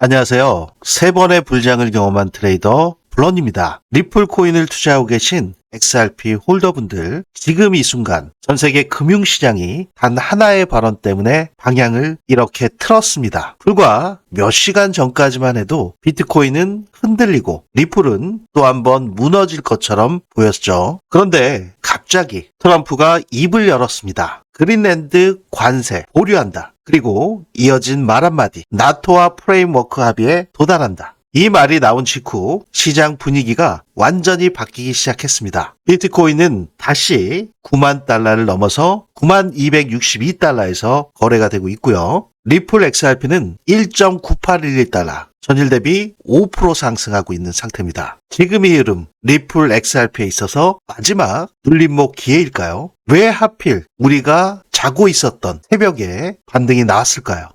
안녕하세요. 3번의 불장을 경험한 트레이더 블런입니다. 리플 코인을 투자하고 계신 XRP 홀더분들, 지금 이 순간 전 세계 금융시장이 단 하나의 발언 때문에 방향을 이렇게 틀었습니다. 불과 몇 시간 전까지만 해도 비트코인은 흔들리고 리플은 또 한 번 무너질 것처럼 보였죠. 그런데 갑자기 트럼프가 입을 열었습니다. 그린랜드 관세 보류한다. 그리고 이어진 말 한마디, 나토와 프레임워크 합의에 도달한다. 이 말이 나온 직후 시장 분위기가 완전히 바뀌기 시작했습니다. 비트코인은 다시 9만 달러를 넘어서 9만 262달러에서 거래가 되고 있고요. 리플 XRP는 1.9811달러, 전일 대비 5% 상승하고 있는 상태입니다. 지금 이 흐름, 리플 XRP에 있어서 마지막 눌림목 기회일까요? 왜 하필 우리가 자고 있었던 새벽에 반등이 나왔을까요?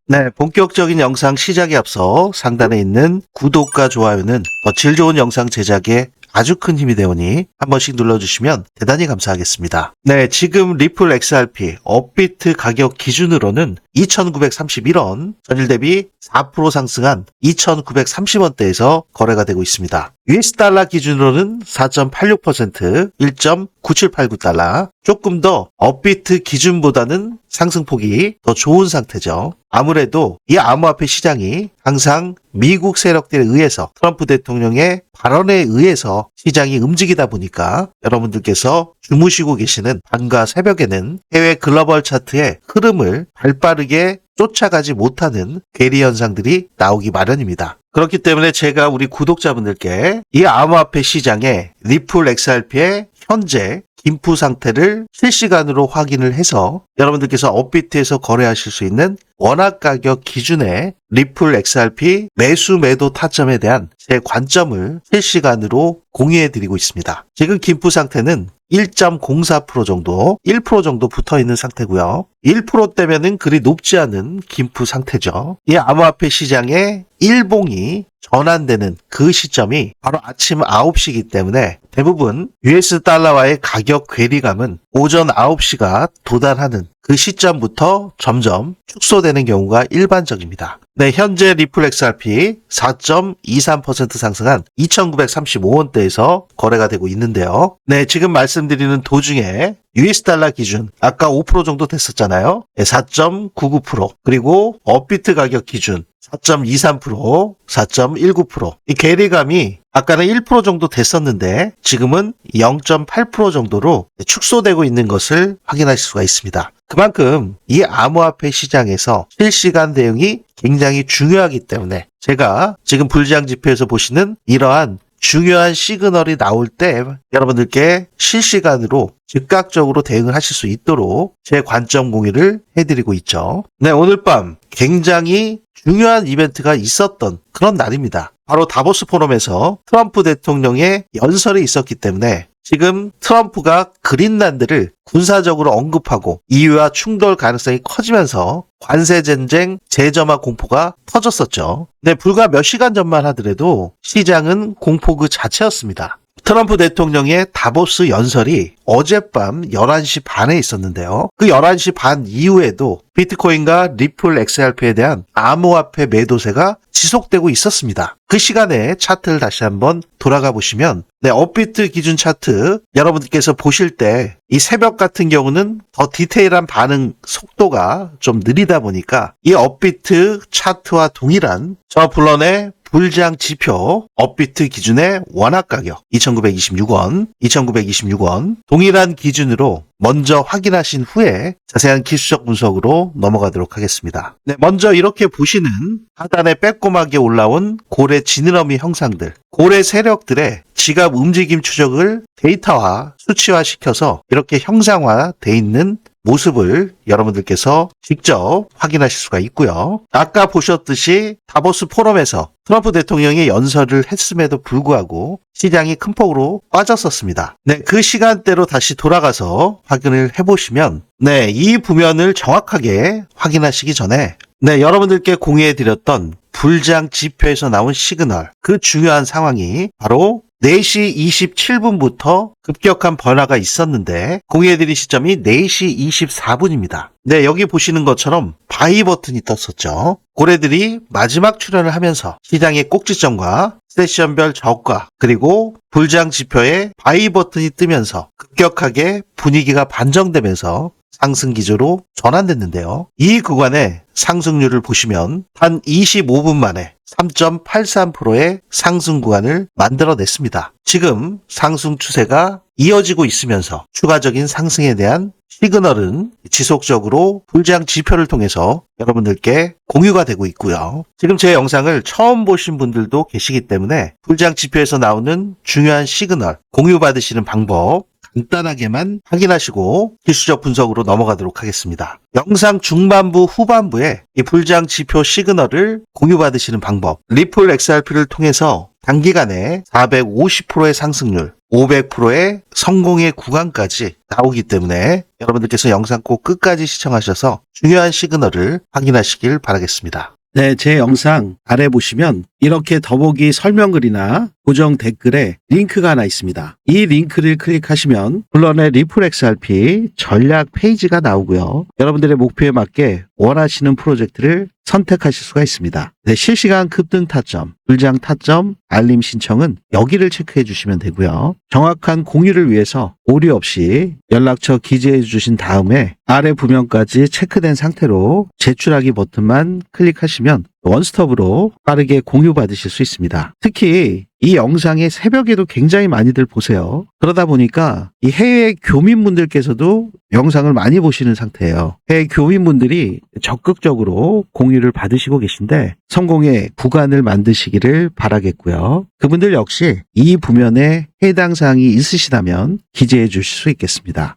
네, 본격적인 영상 시작에 앞서 상단에 있는 구독과 좋아요는 더 질 좋은 영상 제작에 아주 큰 힘이 되오니 한 번씩 눌러주시면 대단히 감사하겠습니다. 네, 지금 리플 XRP 업비트 가격 기준으로는 2,931원, 전일 대비 4% 상승한 2,930원대에서 거래가 되고 있습니다. US 달러 기준으로는 4.86%, 1.9789달러, 조금 더 업비트 기준보다는 상승폭이 더 좋은 상태죠. 아무래도 이 암호화폐 시장이 항상 미국 세력들에 의해서, 트럼프 대통령의 발언에 의해서 시장이 움직이다 보니까 여러분들께서 주무시고 계시는 밤과 새벽에는 해외 글로벌 차트의 흐름을 발빠르게 쫓아가지 못하는 괴리 현상들이 나오기 마련입니다. 그렇기 때문에 제가 우리 구독자분들께 이 암호화폐 시장의 리플 XRP의 현재 김프 상태를 실시간으로 확인을 해서 여러분들께서 업비트에서 거래하실 수 있는 원화 가격 기준의 리플 XRP 매수 매도 타점에 대한 제 관점을 실시간으로 공유해 드리고 있습니다. 지금 김프 상태는 1.04% 정도, 1% 정도 붙어 있는 상태고요. 1%대면은 그리 높지 않은 김프 상태죠. 이 암호화폐 시장의 일봉이 전환되는 그 시점이 바로 아침 9시이기 때문에 대부분 US 달러와의 가격 괴리감은 오전 9시가 도달하는 그 시점부터 점점 축소되는 경우가 일반적입니다. 네, 현재 리플 XRP 4.23% 상승한 2,935원대에서 거래가 되고 있는데요. 네, 지금 말씀드리는 도중에 US 달러 기준 아까 5% 정도 됐었잖아요. 4.99%, 그리고 업비트 가격 기준 4.23%, 4.19%. 이 괴리감이 아까는 1% 정도 됐었는데 지금은 0.8% 정도로 축소되고 있는 것을 확인하실 수가 있습니다. 그만큼 이 암호화폐 시장에서 실시간 대응이 굉장히 중요하기 때문에 제가 지금 불장 지표에서 보시는 이러한 중요한 시그널이 나올 때 여러분들께 실시간으로 즉각적으로 대응을 하실 수 있도록 제 관점 공유를 해드리고 있죠. 네, 오늘 밤 굉장히 중요한 이벤트가 있었던 그런 날입니다. 바로 다보스 포럼에서 트럼프 대통령의 연설이 있었기 때문에 지금 트럼프가 그린란드를 군사적으로 언급하고 EU와 충돌 가능성이 커지면서 관세전쟁 재점화 공포가 터졌었죠. 네, 불과 몇 시간 전만 하더라도 시장은 공포 그 자체였습니다. 트럼프 대통령의 다보스 연설이 어젯밤 11시 반에 있었는데요. 그 11시 반 이후에도 비트코인과 리플 XRP에 대한 암호화폐 매도세가 지속되고 있었습니다. 그 시간에 차트를 다시 한번 돌아가 보시면 업비트 기준 차트 여러분들께서 보실 때 이 새벽 같은 경우는 더 디테일한 반응 속도가 좀 느리다 보니까 이 업비트 차트와 동일한 저 블런의 불장 지표 업비트 기준의 원화 가격 2,926원 동일한 기준으로 먼저 확인하신 후에 자세한 기술적 분석으로 넘어가도록 하겠습니다. 네, 먼저 이렇게 보시는 하단에 빼꼼하게 올라온 고래 지느러미 형상들, 고래 세력들의 지갑 움직임 추적을 데이터화, 수치화시켜서 이렇게 형상화되어 있는 모습을 여러분들께서 직접 확인하실 수가 있고요. 아까 보셨듯이 다보스 포럼에서 트럼프 대통령이 연설을 했음에도 불구하고 시장이 큰 폭으로 빠졌었습니다. 네, 그 시간대로 다시 돌아가서 확인을 해보시면 이 부면을 정확하게 확인하시기 전에 여러분들께 공유해드렸던 불장 지표에서 나온 시그널, 그 중요한 상황이 바로 4시 27분부터 급격한 변화가 있었는데 공유해드린 시점이 4시 24분입니다. 네, 여기 보시는 것처럼 바이 버튼이 떴었죠. 고래들이 마지막 출현을 하면서 시장의 꼭지점과 세션별 저가 그리고 불장 지표에 바이 버튼이 뜨면서 급격하게 분위기가 반정되면서 상승 기조로 전환됐는데요. 이 구간의 상승률을 보시면 단 25분 만에 3.83%의 상승 구간을 만들어냈습니다. 지금 상승 추세가 이어지고 있으면서 추가적인 상승에 대한 시그널은 지속적으로 불장 지표를 통해서 여러분들께 공유가 되고 있고요. 지금 제 영상을 처음 보신 분들도 계시기 때문에 불장 지표에서 나오는 중요한 시그널 공유받으시는 방법 간단하게만 확인하시고 기술적 분석으로 넘어가도록 하겠습니다. 영상 중반부 후반부에 이 불장 지표 시그널을 공유받으시는 방법, 리플 XRP를 통해서 단기간에 450%의 상승률, 500%의 성공의 구간까지 나오기 때문에 여러분들께서 영상 꼭 끝까지 시청하셔서 중요한 시그널을 확인하시길 바라겠습니다. 네, 제 영상 아래 보시면 이렇게 더보기 설명글이나 고정 댓글에 링크가 하나 있습니다. 이 링크를 클릭하시면 물론의 리플 XRP 전략 페이지가 나오고요. 여러분들의 목표에 맞게 원하시는 프로젝트를 선택하실 수가 있습니다. 네, 실시간 급등 타점, 불장 타점, 알림 신청은 여기를 체크해 주시면 되고요. 정확한 공유를 위해서 오류 없이 연락처 기재해 주신 다음에 아래 부면까지 체크된 상태로 제출하기 버튼만 클릭하시면 원스톱으로 빠르게 공유받으실 수 있습니다. 특히 이 영상의 새벽에도 굉장히 많이들 보세요. 그러다 보니까 이 해외 교민분들께서도 영상을 많이 보시는 상태예요. 해외 교민분들이 적극적으로 공유를 받으시고 계신데 성공의 구간을 만드시기를 바라겠고요. 그분들 역시 이 부면에 해당 사항이 있으시다면 기재해 주실 수 있겠습니다.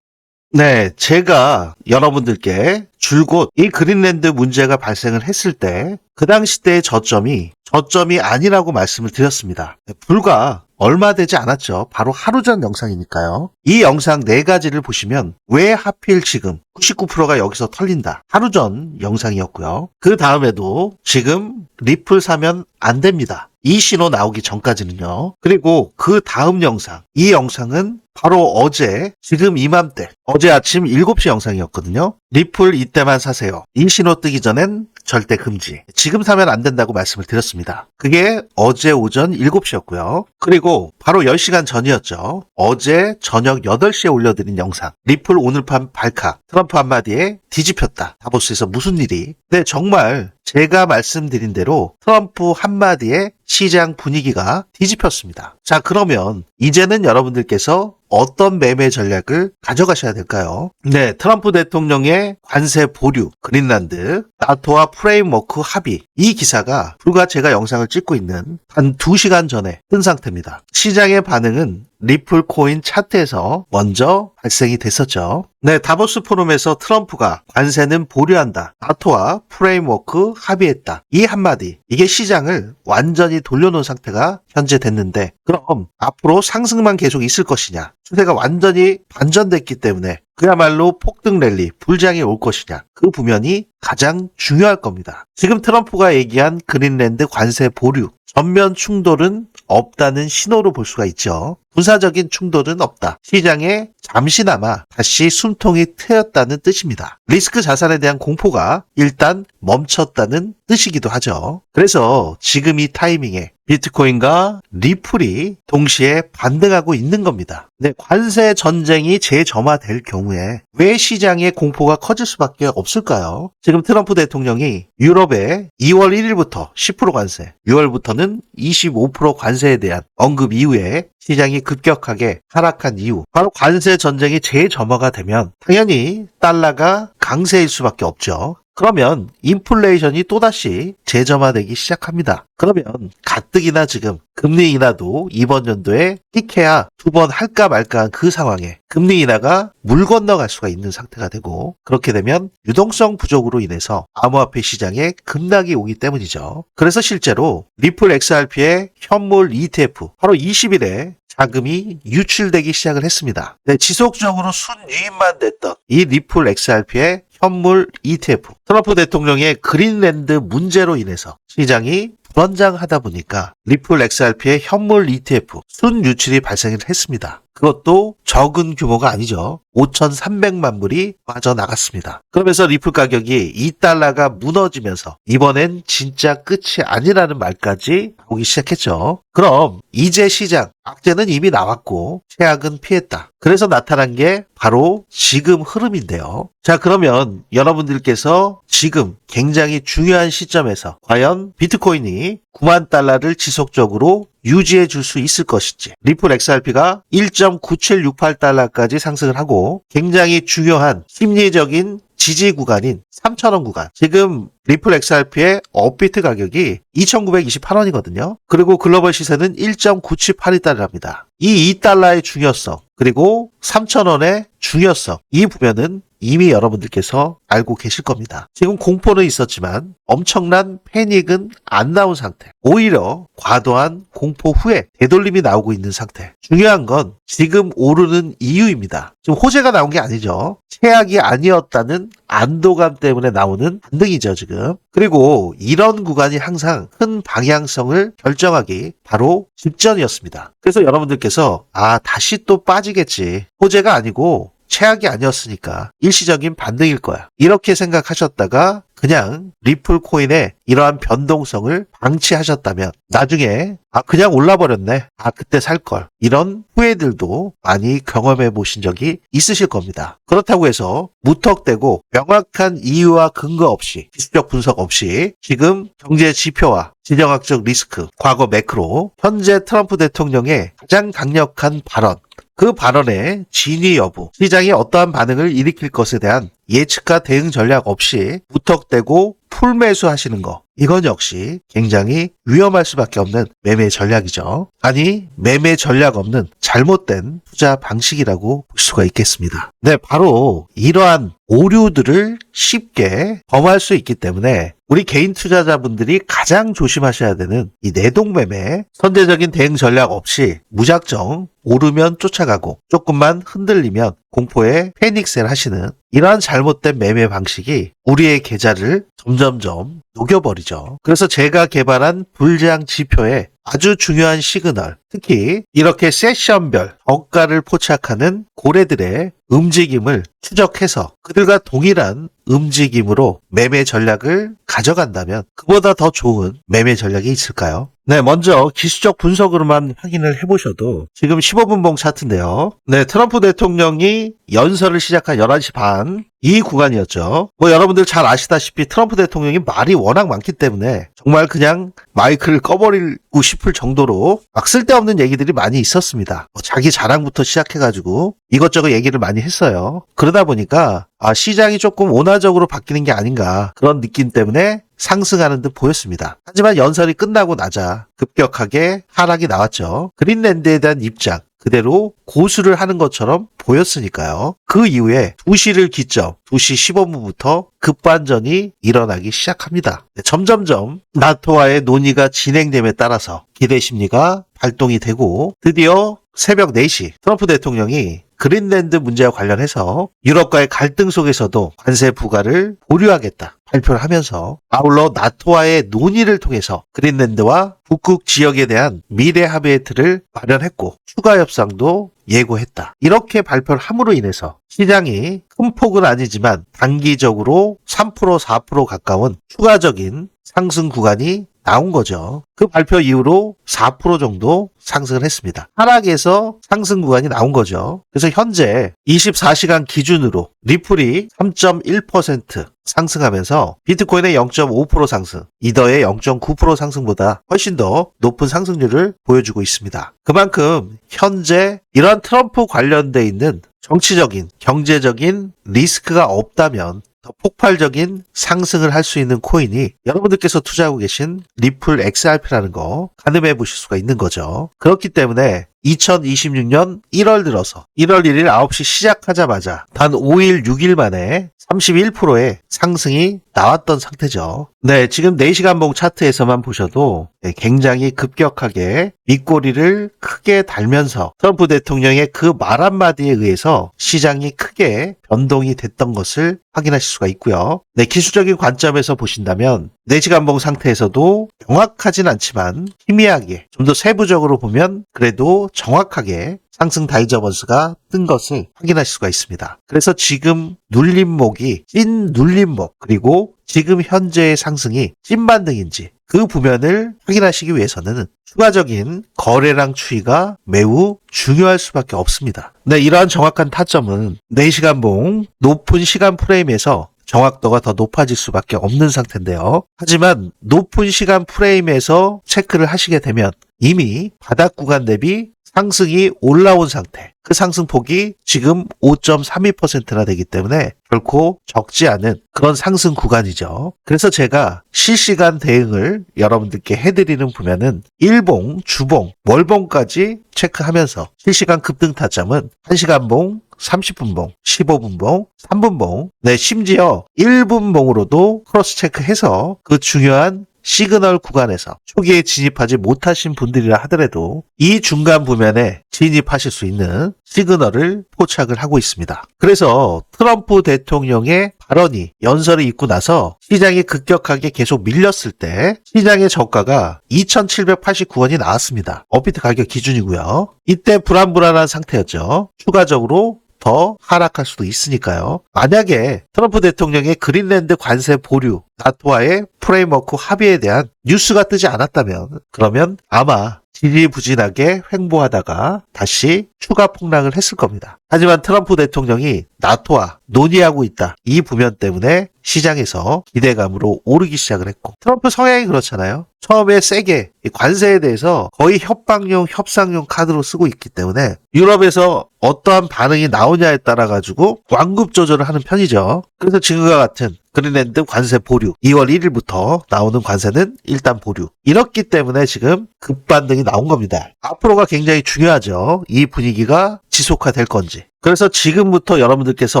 네, 제가 여러분들께 줄곧 이 그린랜드 문제가 발생을 했을 때 그 당시 때의 저점이 아니라고 말씀을 드렸습니다. 불과 얼마 되지 않았죠. 바로 하루 전 영상이니까요. 이 영상 4가지를 보시면 왜 하필 지금 99%가 여기서 털린다. 하루 전 영상이었고요. 그 다음에도 지금 리플 사면 안 됩니다. 이 신호 나오기 전까지는요. 그리고 그 다음 영상, 이 영상은 바로 어제 지금 이맘때 어제 아침 7시 영상이었거든요. 리플 이때만 사세요. 이 신호 뜨기 전엔 절대 금지. 지금 사면 안 된다고 말씀을 드렸습니다. 그게 어제 오전 7시였고요. 그리고 바로 10시간 전이었죠. 어제 저녁 8시에 올려드린 영상. 리플 오늘 밤 발칵. 트럼프 한마디에 뒤집혔다. 다보스에서 무슨 일이. 네, 정말 제가 말씀드린 대로 트럼프 한마디에 시장 분위기가 뒤집혔습니다. 자, 그러면 이제는 여러분들께서 어떤 매매 전략을 가져가셔야 될까요? 네, 트럼프 대통령의 관세 보류, 그린란드, 나토와 프레임워크 합의. 이 기사가 불과 제가 영상을 찍고 있는 한 2시간 전에 뜬 상태입니다. 시장의 반응은 리플 코인 차트에서 먼저 발생이 됐었죠. 네, 다보스 포럼에서 트럼프가 관세는 보류한다. 나토와 프레임워크 합의했다. 이 한마디, 이게 시장을 완전히 돌려놓은 상태가 현재 됐는데 그럼 앞으로 상승만 계속 있을 것이냐? 추세가 완전히 반전됐기 때문에 그야말로 폭등 랠리, 불장이 올 것이냐? 그 부면이 가장 중요할 겁니다. 지금 트럼프가 얘기한 그린랜드 관세 보류, 전면 충돌은 없다는 신호로 볼 수가 있죠. 군사적인 충돌은 없다. 시장에 잠시나마 다시 숨통이 트였다는 뜻입니다. 리스크 자산에 대한 공포가 일단 멈췄다는 뜻이기도 하죠. 그래서 지금 이 타이밍에 비트코인과 리플이 동시에 반등하고 있는 겁니다. 네, 관세 전쟁이 재점화될 경우에 왜 시장의 공포가 커질 수밖에 없을까요? 지금 트럼프 대통령이 유럽에 2월 1일부터 10% 관세, 6월부터는 25% 관세에 대한 언급 이후에 시장이 급격하게 하락한 이유, 바로 관세 전쟁이 재점화가 되면 당연히 달러가 강세일 수밖에 없죠. 그러면 인플레이션이 또다시 재점화되기 시작합니다. 그러면 가뜩이나 지금 금리 인하도 이번 연도에 픽해야 2번 할까 말까한 그 상황에 금리 인하가 물 건너갈 수가 있는 상태가 되고 그렇게 되면 유동성 부족으로 인해서 암호화폐 시장에 급락이 오기 때문이죠. 그래서 실제로 리플 XRP의 현물 ETF 바로 20일에 자금이 유출되기 시작을 했습니다. 네, 지속적으로 순이익만 냈던 이 리플 XRP의 현물 ETF 트럼프 대통령의 그린랜드 문제로 인해서 시장이 불안정하다 보니까 리플 XRP의 현물 ETF 순 유출이 발생을 했습니다. 그것도 적은 규모가 아니죠. 5,300만 불이 빠져나갔습니다. 그러면서 리플 가격이 2달러가 무너지면서 이번엔 진짜 끝이 아니라는 말까지 나오기 시작했죠. 그럼 이제 시장, 악재는 이미 나왔고 최악은 피했다. 그래서 나타난 게 바로 지금 흐름인데요. 자, 그러면 여러분들께서 지금 굉장히 중요한 시점에서 과연 비트코인이 9만 달러를 지속적으로 유지해 줄 수 있을 것인지, 리플 XRP가 1.9768달러까지 상승을 하고 굉장히 중요한 심리적인 지지 구간인 3,000원 구간, 지금 리플 XRP의 업비트 가격이 2,928원이거든요. 그리고 글로벌 시세는 1.9782달러입니다. 이 2달러의 중요성, 그리고 3,000원의 중요성, 이 부분은 이미 여러분들께서 알고 계실 겁니다. 지금 공포는 있었지만 엄청난 패닉은 안 나온 상태. 오히려 과도한 공포 후에 되돌림이 나오고 있는 상태. 중요한 건 지금 오르는 이유입니다. 지금 호재가 나온 게 아니죠. 최악이 아니었다는 안도감 때문에 나오는 반등이죠, 지금. 그리고 이런 구간이 항상 큰 방향성을 결정하기 바로 직전이었습니다. 그래서 여러분들께서 다시 또 빠지겠지. 호재가 아니고 최악이 아니었으니까 일시적인 반등일 거야. 이렇게 생각하셨다가 그냥 리플 코인의 이러한 변동성을 방치하셨다면 나중에 그냥 올라버렸네. 그때 살 걸. 이런 후회들도 많이 경험해 보신 적이 있으실 겁니다. 그렇다고 해서 무턱대고 명확한 이유와 근거 없이, 기술적 분석 없이 지금 경제 지표와 지정학적 리스크, 과거 매크로, 현재 트럼프 대통령의 가장 강력한 발언, 그 발언의 진위 여부, 시장이 어떠한 반응을 일으킬 것에 대한 예측과 대응 전략 없이 무턱대고 풀매수 하시는 거, 이건 역시 굉장히 위험할 수밖에 없는 매매 전략이죠. 아니, 매매 전략 없는 잘못된 투자 방식이라고 볼 수가 있겠습니다. 네, 바로 이러한 오류들을 쉽게 범할 수 있기 때문에 우리 개인 투자자분들이 가장 조심하셔야 되는 이 내동매매, 선제적인 대응 전략 없이 무작정 오르면 쫓아가고 조금만 흔들리면 공포에 패닉셀 하시는 이러한 잘못된 매매 방식이 우리의 계좌를 점점점 녹여버리죠. 그래서 제가 개발한 불장 지표에 아주 중요한 시그널, 특히 이렇게 세션별 저가를 포착하는 고래들의 움직임을 추적해서 그들과 동일한 움직임으로 매매 전략을 가져간다면 그보다 더 좋은 매매 전략이 있을까요? 네, 먼저 기술적 분석으로만 확인을 해보셔도 지금 15분봉 차트인데요. 네, 트럼프 대통령이 연설을 시작한 11시 반, 이 구간이었죠. 여러분들 잘 아시다시피 트럼프 대통령이 말이 워낙 많기 때문에 정말 그냥 마이크를 꺼버리고 싶을 정도로 막 쓸데없는 얘기들이 많이 있었습니다. 자기 자랑부터 시작해가지고 이것저것 얘기를 많이 했어요. 그러다 보니까 시장이 조금 온화적으로 바뀌는 게 아닌가, 그런 느낌 때문에 상승하는 듯 보였습니다. 하지만 연설이 끝나고 나자 급격하게 하락이 나왔죠. 그린랜드에 대한 입장 그대로 고수를 하는 것처럼 보였으니까요. 그 이후에 2시를 기점 2시 15분부터 급반전이 일어나기 시작합니다. 점점점 나토와의 논의가 진행됨에 따라서 기대 심리가 발동이 되고 드디어 새벽 4시 트럼프 대통령이 그린랜드 문제와 관련해서 유럽과의 갈등 속에서도 관세 부과를 보류하겠다 발표를 하면서, 아울러 나토와의 논의를 통해서 그린랜드와 북극 지역에 대한 미래 합의의 틀을 마련했고 추가 협상도 예고했다. 이렇게 발표를 함으로 인해서 시장이 큰 폭은 아니지만 단기적으로 3% 4% 가까운 추가적인 상승 구간이 나온 거죠. 그 발표 이후로 4% 정도 상승을 했습니다. 하락에서 상승 구간이 나온 거죠. 그래서 현재 24시간 기준으로 리플이 3.1% 상승하면서 비트코인의 0.5% 상승, 이더의 0.9% 상승보다 훨씬 더 높은 상승률을 보여주고 있습니다. 그만큼 현재 이러한 트럼프 관련돼 있는 정치적인, 경제적인 리스크가 없다면 더 폭발적인 상승을 할 수 있는 코인이 여러분들께서 투자하고 계신 리플 XRP라는 거 가늠해 보실 수가 있는 거죠. 그렇기 때문에 2026년 1월 들어서 1월 1일 9시 시작하자마자 단 5일, 6일 만에 31%의 상승이 나왔던 상태죠. 네, 지금 4시간 봉 차트에서만 보셔도 굉장히 급격하게 윗꼬리를 크게 달면서 트럼프 대통령의 그 말 한마디에 의해서 시장이 크게 변동이 됐던 것을 확인하실 수가 있고요. 네, 기술적인 관점에서 보신다면 4시간 봉 상태에서도 정확하진 않지만 희미하게 좀 더 세부적으로 보면 그래도 정확하게 상승 다이저번스가 뜬 것을 확인하실 수가 있습니다. 그래서 지금 눌림목이 찐 눌림목, 그리고 지금 현재의 상승이 찐 반등인지 그 부면을 확인하시기 위해서는 추가적인 거래량 추이가 매우 중요할 수밖에 없습니다. 네, 이러한 정확한 타점은 4시간 봉 높은 시간 프레임에서 정확도가 더 높아질 수밖에 없는 상태인데요. 하지만 높은 시간 프레임에서 체크를 하시게 되면 이미 바닥 구간 대비 상승이 올라온 상태, 그 상승폭이 지금 5.32%나 되기 때문에 결코 적지 않은 그런 상승 구간이죠. 그래서 제가 실시간 대응을 여러분들께 해드리는 부면은 일봉, 주봉, 월봉까지 체크하면서 실시간 급등 타점은 1시간 봉, 30분 봉, 15분 봉, 3분 봉, 네, 심지어 1분 봉으로도 크로스 체크해서 그 중요한 시그널 구간에서 초기에 진입하지 못하신 분들이라 하더라도 이 중간 부면에 진입하실 수 있는 시그널을 포착을 하고 있습니다. 그래서 트럼프 대통령의 발언이 연설을 잇고 나서 시장이 급격하게 계속 밀렸을 때 시장의 저가가 2,789원이 나왔습니다. 업비트 가격 기준이고요. 이때 불안불안한 상태였죠. 추가적으로 더 하락할 수도 있으니까요. 만약에 트럼프 대통령의 그린랜드 관세 보류, 나토와의 프레임워크 합의에 대한 뉴스가 뜨지 않았다면 그러면 아마 지지부진하게 횡보하다가 다시 추가 폭락을 했을 겁니다. 하지만 트럼프 대통령이 나토와 논의하고 있다, 이 부면 때문에 시장에서 기대감으로 오르기 시작을 했고, 트럼프 성향이 그렇잖아요. 처음에 세게 이 관세에 대해서 거의 협박용, 협상용 카드로 쓰고 있기 때문에 유럽에서 어떠한 반응이 나오냐에 따라 가지고 완급 조절을 하는 편이죠. 그래서 지금과 같은 그린랜드 관세 보류, 2월 1일부터 나오는 관세는 일단 보류, 이렇기 때문에 지금 급반등이 나온 겁니다. 앞으로가 굉장히 중요하죠. 이 분위기가 지속화될 건지. 그래서 지금부터 여러분들께서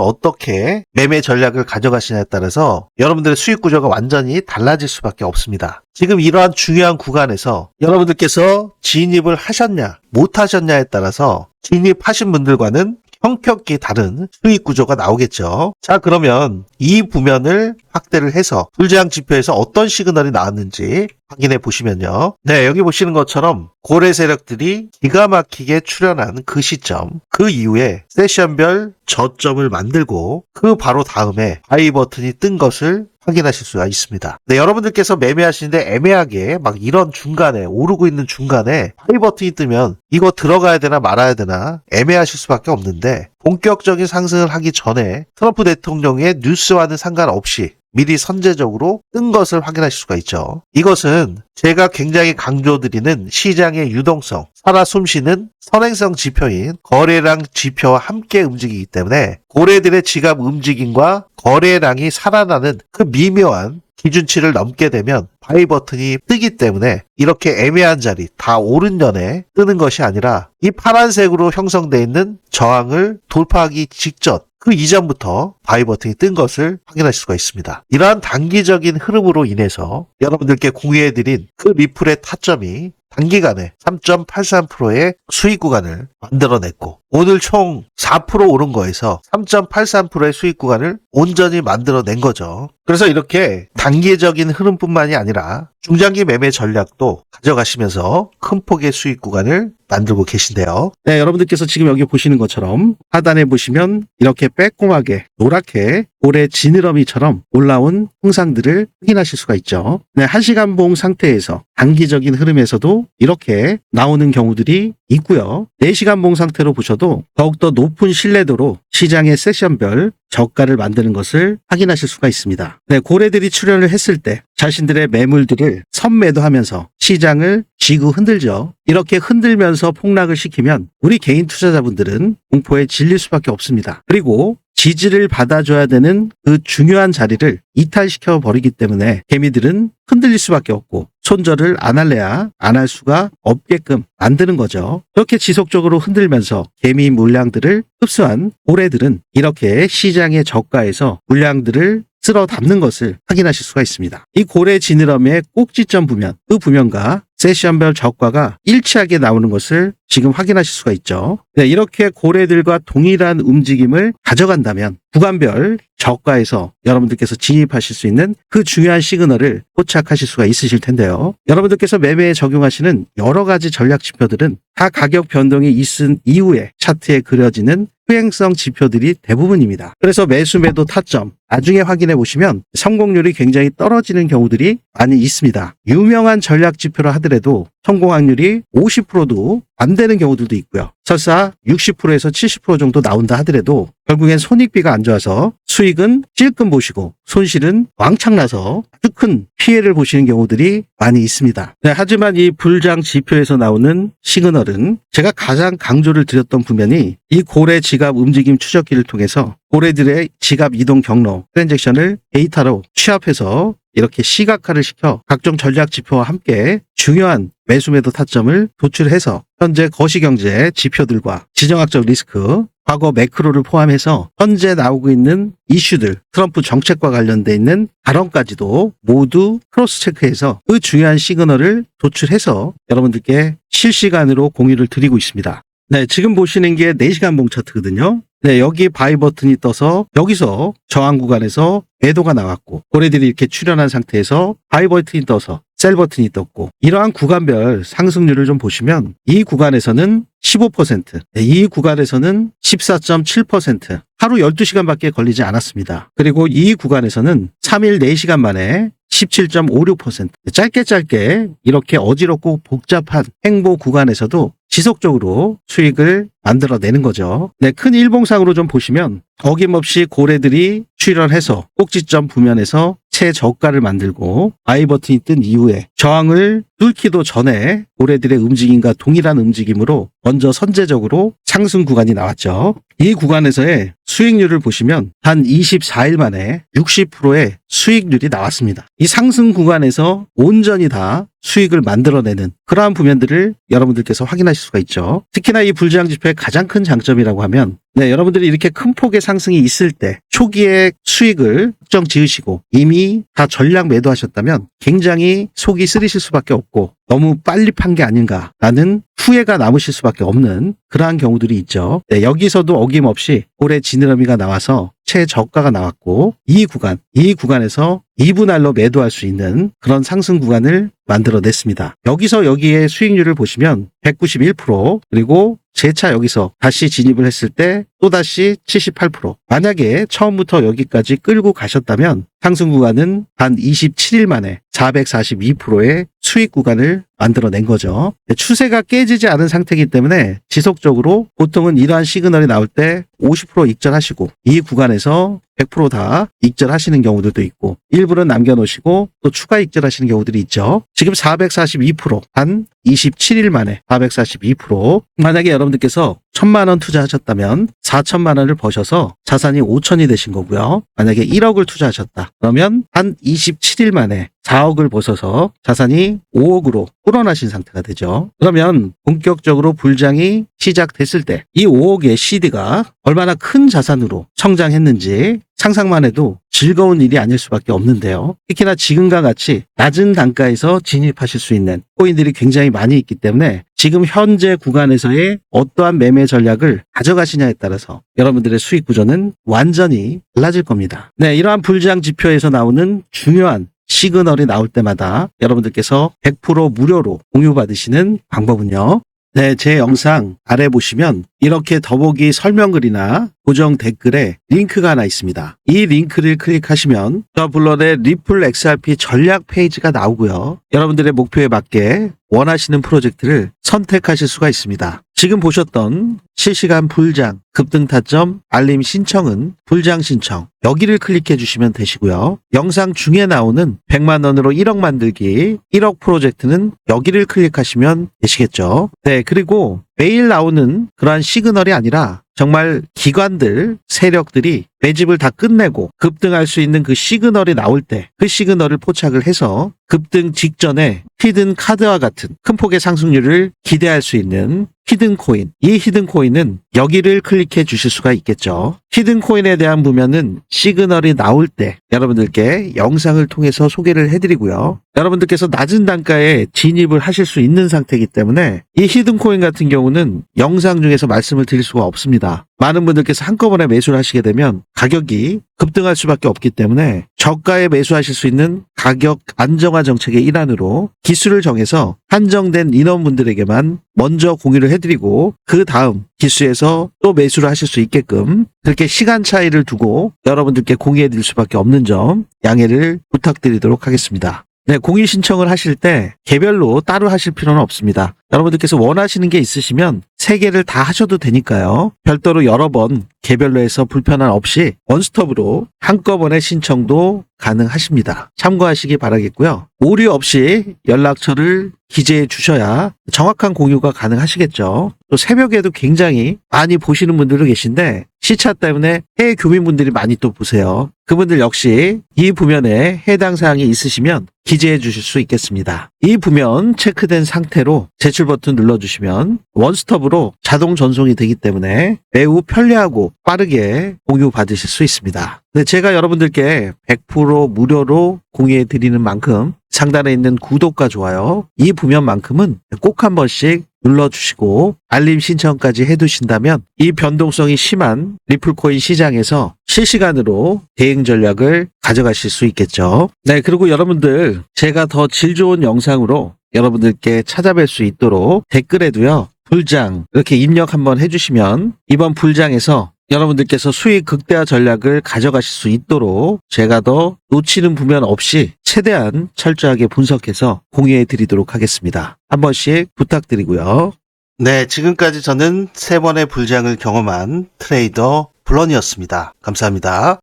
어떻게 매매 전략을 가져가시냐에 따라서 여러분들의 수익 구조가 완전히 달라질 수밖에 없습니다. 지금 이러한 중요한 구간에서 여러분들께서 진입을 하셨냐 못 하셨냐에 따라서 진입하신 분들과는 형평기 다른 수익 구조가 나오겠죠. 자, 그러면 이 부면을 확대를 해서 불제한 지표에서 어떤 시그널이 나왔는지 확인해 보시면요. 네, 여기 보시는 것처럼 고래 세력들이 기가 막히게 출현한 그 시점, 그 이후에 세션별 저점을 만들고 그 바로 다음에 바이 버튼이 뜬 것을 확인하실 수가 있습니다. 네, 여러분들께서 매매하시는데 애매하게 막 이런 중간에 오르고 있는 중간에 바이 버튼이 뜨면 이거 들어가야 되나 말아야 되나 애매하실 수밖에 없는데, 본격적인 상승을 하기 전에 트럼프 대통령의 뉴스와는 상관없이 미리 선제적으로 뜬 것을 확인하실 수가 있죠. 이것은 제가 굉장히 강조드리는 시장의 유동성, 살아 숨쉬는 선행성 지표인 거래량 지표와 함께 움직이기 때문에 고래들의 지갑 움직임과 거래량이 살아나는 그 미묘한 기준치를 넘게 되면 바이 버튼이 뜨기 때문에 이렇게 애매한 자리, 다 오른전에 뜨는 것이 아니라 이 파란색으로 형성되어 있는 저항을 돌파하기 직전, 그 이전부터 바이 버튼이 뜬 것을 확인하실 수가 있습니다. 이러한 단기적인 흐름으로 인해서 여러분들께 공유해드린 그 리플의 타점이 단기간에 3.83%의 수익 구간을 만들어냈고, 오늘 총 4% 오른 거에서 3.83%의 수익 구간을 온전히 만들어낸 거죠. 그래서 이렇게 단기적인 흐름뿐만이 아니라 중장기 매매 전략도 가져가시면서 큰 폭의 수익 구간을 만들고 계신데요. 네, 여러분들께서 지금 여기 보시는 것처럼 하단에 보시면 이렇게 빼꼼하게 노랗게 고래 지느러미처럼 올라온 형상들을 확인하실 수가 있죠. 네, 1시간 봉 상태에서 단기적인 흐름에서도 이렇게 나오는 경우들이 있고요. 4시간 봉 상태로 보셔도 더욱더 높은 신뢰도로 시장의 세션별 저가를 만드는 것을 확인하실 수가 있습니다. 네, 고래들이 출현을 했을 때 자신들의 매물들을 선매도하면서 시장을 쥐고 흔들죠. 이렇게 흔들면서 폭락을 시키면 우리 개인 투자자분들은 공포에 질릴 수밖에 없습니다. 그리고 지지를 받아줘야 되는 그 중요한 자리를 이탈시켜 버리기 때문에 개미들은 흔들릴 수밖에 없고 손절을 안 할래야 안 할 수가 없게끔 만드는 거죠. 그렇게 지속적으로 흔들면서 개미 물량들을 흡수한 고래 고래들은 이렇게 시장의 저가에서 물량들을 쓸어 담는 것을 확인하실 수가 있습니다. 이 고래 지느러미의 꼭지점 부면, 그 부면과 세션별 저가가 일치하게 나오는 것을 지금 확인하실 수가 있죠. 네, 이렇게 고래들과 동일한 움직임을 가져간다면 구간별 저가에서 여러분들께서 진입하실 수 있는 그 중요한 시그널을 포착하실 수가 있으실 텐데요. 여러분들께서 매매에 적용하시는 여러 가지 전략 지표들은 다 가격 변동이 있은 이후에 차트에 그려지는 수행성 지표들이 대부분입니다. 그래서 매수 매도 타점 나중에 확인해 보시면 성공률이 굉장히 떨어지는 경우들이 많이 있습니다. 유명한 전략 지표로 하더라도 성공 확률이 50%도 안 되는 경우들도 있고요. 설사 60%에서 70% 정도 나온다 하더라도 결국엔 손익비가 안 좋아서 수익은 찔끔 보시고 손실은 왕창 나서 아주 큰 피해를 보시는 경우들이 많이 있습니다. 네, 하지만 이 불장 지표에서 나오는 시그널은 제가 가장 강조를 드렸던 부면이 이 고래 지갑 움직임 추적기를 통해서 고래들의 지갑 이동 경로, 트랜잭션을 데이터로 취합해서 이렇게 시각화를 시켜 각종 전략 지표와 함께 중요한 매수 매도 타점을 도출해서 현재 거시경제 지표들과 지정학적 리스크, 과거 매크로를 포함해서 현재 나오고 있는 이슈들, 트럼프 정책과 관련돼 있는 발언까지도 모두 크로스 체크해서 그 중요한 시그널을 도출해서 여러분들께 실시간으로 공유를 드리고 있습니다. 네, 지금 보시는 게 4시간 봉 차트거든요. 네, 여기 바이 버튼이 떠서 여기서 저항 구간에서 매도가 나왔고 고래들이 이렇게 출현한 상태에서 바이 버튼이 떠서 셀 버튼이 떴고 이러한 구간별 상승률을 좀 보시면 이 구간에서는 15%, 이 구간에서는 14.7%, 하루 12시간밖에 걸리지 않았습니다. 그리고 이 구간에서는 3일 4시간 만에 17.56%, 짧게 이렇게 어지럽고 복잡한 행보 구간에서도 지속적으로 수익을 만들어내는 거죠. 네, 큰 일봉상으로 좀 보시면 어김없이 고래들이 출현해서 꼭지점 부면에서 최저가를 만들고 바이 버튼이 뜬 이후에 저항을 뚫기도 전에 고래들의 움직임과 동일한 움직임으로 먼저 선제적으로 상승 구간이 나왔죠. 이 구간에서의 수익률을 보시면 단 24일 만에 60%의 수익률이 나왔습니다. 이 상승 구간에서 온전히 다 수익을 만들어내는 그러한 부면들을 여러분들께서 확인하실 수가 있죠. 특히나 이 불장 지표의 가장 큰 장점이라고 하면 여러분들이 이렇게 큰 폭의 상승이 있을 때 초기에 수익을 확정 지으시고 이미 다 전략 매도하셨다면 굉장히 속이 쓰리실 수밖에 없고 너무 빨리 판 게 아닌가라는 후회가 남으실 수밖에 없는 그러한 경우들이 있죠. 네, 여기서도 어김없이 올해 지느러미가 나와서 최저가가 나왔고 이 구간에서 2분할로 매도할 수 있는 그런 상승 구간을 만들어냈습니다. 여기서 여기에 수익률을 보시면 191% 그리고 재차 여기서 다시 진입을 했을 때 또다시 78%. 만약에 처음부터 여기까지 끌고 가셨다면 상승 구간은 단 27일 만에 442%의 수익 구간을 만들어낸 거죠. 추세가 깨지지 않은 상태이기 때문에 지속적으로 보통은 이러한 시그널이 나올 때 50% 익절하시고 이 구간에서 100% 다 익절하시는 경우들도 있고 일부는 남겨놓으시고 또 추가 익절하시는 경우들이 있죠. 지금 442% 한 27일 만에 442% 만약에 여러분들께서 1,000만 원 투자하셨다면 4천만 원을 버셔서 자산이 5천이 되신 거고요. 만약에 1억을 투자하셨다. 그러면 한 27일 만에 4억을 벗어서 자산이 5억으로 불어나신 상태가 되죠. 그러면 본격적으로 불장이 시작됐을 때 이 5억의 CD가 얼마나 큰 자산으로 성장했는지 상상만 해도 즐거운 일이 아닐 수밖에 없는데요. 특히나 지금과 같이 낮은 단가에서 진입하실 수 있는 코인들이 굉장히 많이 있기 때문에 지금 현재 구간에서의 어떠한 매매 전략을 가져가시냐에 따라서 여러분들의 수익 구조는 완전히 달라질 겁니다. 네, 이러한 불장 지표에서 나오는 중요한 시그널이 나올 때마다 여러분들께서 100% 무료로 공유받으시는 방법은요. 네, 제 영상 아래 보시면 이렇게 더보기 설명글이나 고정 댓글에 링크가 하나 있습니다. 이 링크를 클릭하시면 저 블런의 리플 XRP 전략 페이지가 나오고요. 여러분들의 목표에 맞게 원하시는 프로젝트를 선택하실 수가 있습니다. 지금 보셨던 실시간 불장, 급등 타점, 알림 신청은 불장 신청 여기를 클릭해 주시면 되시고요. 영상 중에 나오는 100만 원으로 1억 만들기 1억 프로젝트는 여기를 클릭하시면 되시겠죠. 네, 그리고 매일 나오는 그러한 시그널이 아니라 정말 기관들, 세력들이 매집을 다 끝내고 급등할 수 있는 그 시그널이 나올 때 그 시그널을 포착을 해서 급등 직전에 히든 카드와 같은 큰 폭의 상승률을 기대할 수 있는 히든 코인. 이 히든 코인은 여기를 클릭해 주실 수가 있겠죠. 히든 코인에 대한 부면은 시그널이 나올 때 여러분들께 영상을 통해서 소개를 해드리고요. 여러분들께서 낮은 단가에 진입을 하실 수 있는 상태이기 때문에 이 히든 코인 같은 경우는 영상 중에서 말씀을 드릴 수가 없습니다. 많은 분들께서 한꺼번에 매수를 하시게 되면 가격이 급등할 수밖에 없기 때문에 저가에 매수하실 수 있는 가격 안정화 정책의 일환으로 기수를 정해서 한정된 인원분들에게만 먼저 공유를 해드리고 그 다음 기수에서 또 매수를 하실 수 있게끔 그렇게 시간 차이를 두고 여러분들께 공유해드릴 수밖에 없는 점 양해를 부탁드리도록 하겠습니다. 네, 공유 신청을 하실 때 개별로 따로 하실 필요는 없습니다. 여러분들께서 원하시는 게 있으시면 3개를 다 하셔도 되니까요. 별도로 여러 번 개별로 해서 불편함 없이 원스톱으로 한꺼번에 신청도 가능하십니다. 참고하시기 바라겠고요. 오류 없이 연락처를 기재해 주셔야 정확한 공유가 가능하시겠죠. 또 새벽에도 굉장히 많이 보시는 분들도 계신데 시차 때문에 해외 교민분들이 많이 또 보세요. 그분들 역시 이 부면에 해당 사항이 있으시면 기재해 주실 수 있겠습니다. 이 부면 체크된 상태로 제출 버튼 눌러주시면 원스톱으로 자동 전송이 되기 때문에 매우 편리하고 빠르게 공유 받으실 수 있습니다. 네, 제가 여러분들께 100% 무료로 공유해 드리는 만큼 상단에 있는 구독과 좋아요 이 부면만큼은 꼭 한 번씩 눌러주시고 알림 신청까지 해두신다면 이 변동성이 심한 리플코인 시장에서 실시간으로 대응 전략을 가져가실 수 있겠죠. 네, 그리고 여러분들 제가 더 질 좋은 영상으로 여러분들께 찾아뵐 수 있도록 댓글에도요 불장 이렇게 입력 한번 해주시면 이번 불장에서 여러분들께서 수익 극대화 전략을 가져가실 수 있도록 제가 더 놓치는 부면 없이 최대한 철저하게 분석해서 공유해 드리도록 하겠습니다. 한 번씩 부탁드리고요. 네, 지금까지 저는 3번의 불장을 경험한 트레이더 블런이었습니다. 감사합니다.